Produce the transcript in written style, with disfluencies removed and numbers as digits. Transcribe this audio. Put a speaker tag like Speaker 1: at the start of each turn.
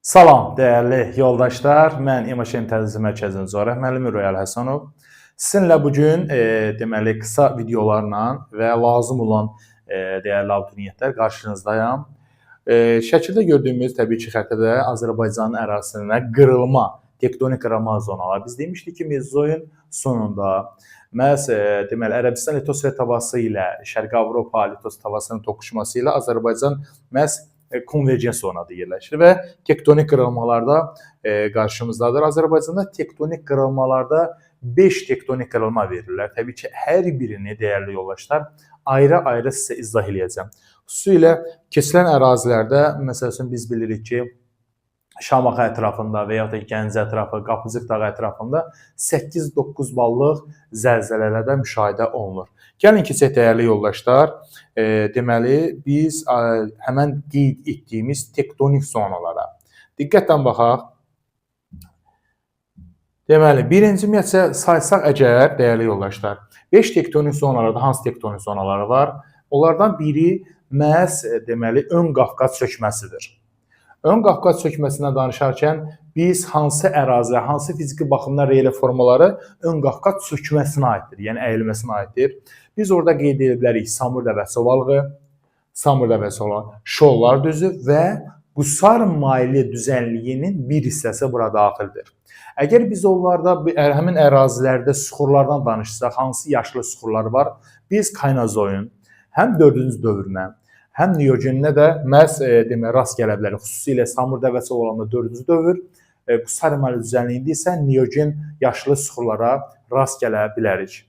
Speaker 1: Salam, dəyərli yoldaşlar. Mən İMŞ Təhlil Mərkəzinin icra rəhbərliyim Royal Həsənov. Sizinlə bugün deməli qısa videolarla və lazım olan dəyərli abituriyentlər qarşınızdayam. Şəkildə gördüyümüz təbii ki, xəritədə Azərbaycanın ərazisində qırılma, tektonik qırılma zonaları. Biz demişdik ki, mövzunun sonunda məhz deməli Ərəbistan litosfer tavası ilə Şərqi Avropa litosfer tavasının toqquşması ilə Azərbaycan məhz konvergens zonada yerləşir və tektonik qırılmalarda qarşımızdadır. Azərbaycanda tektonik qırılmalarda 5 tektonik qırılma verirlər. Təbii ki, hər birini dəyərli yoldaşlar ayrı-ayrı sizə izah edəcəm. Xüsusilə keçilən ərazilərdə, məsələn, biz bilirik ki, Şamaxı ətrafında və yaxud da Gəncə ətrafı, Qapıcıq dağı ətrafında 8-9 ballıq zəlzələlərdə müşahidə olunur. Gəlin keçək dəyərli yoldaşlar, deməli biz həmən qeyd etdiyimiz tektonik zonalara diqqətlə baxaq. Deməli, birinci ümumiyyətcə saysaq əgər dəyərli yoldaşlar, 5 tektonik zonalarda hansı tektonik zonaları var? Onlardan biri məhz deməli ön Qafqaz çökməsidir. Ön Qafqaz çökməsindən danışarkən biz hansı ərazi, hansı fiziki baxımdan real formaları ön Qafqaz çökməsinə aiddir, yəni əyilməsinə aiddir. Biz orada qeyd edə bilərik Samur Dəvəsi ovalığı, Şollar düzü və Qusar maili düzənliyinin bir hissəsi bura daxildir. Əgər biz onlarda həmin ərazilərdə süxurlardan danışsaq, hansı yaşlı süxurlar var? Biz Kaynazoyun həm 4-cü dövrünə, həm Neogeninə də məhz rast gələ bilərik. Xüsusilə Samur Dəvəsi olanda 4-cü dövr, Qusar maili düzənliyində isə Neogen yaşlı süxurlara rast gələ bilərik.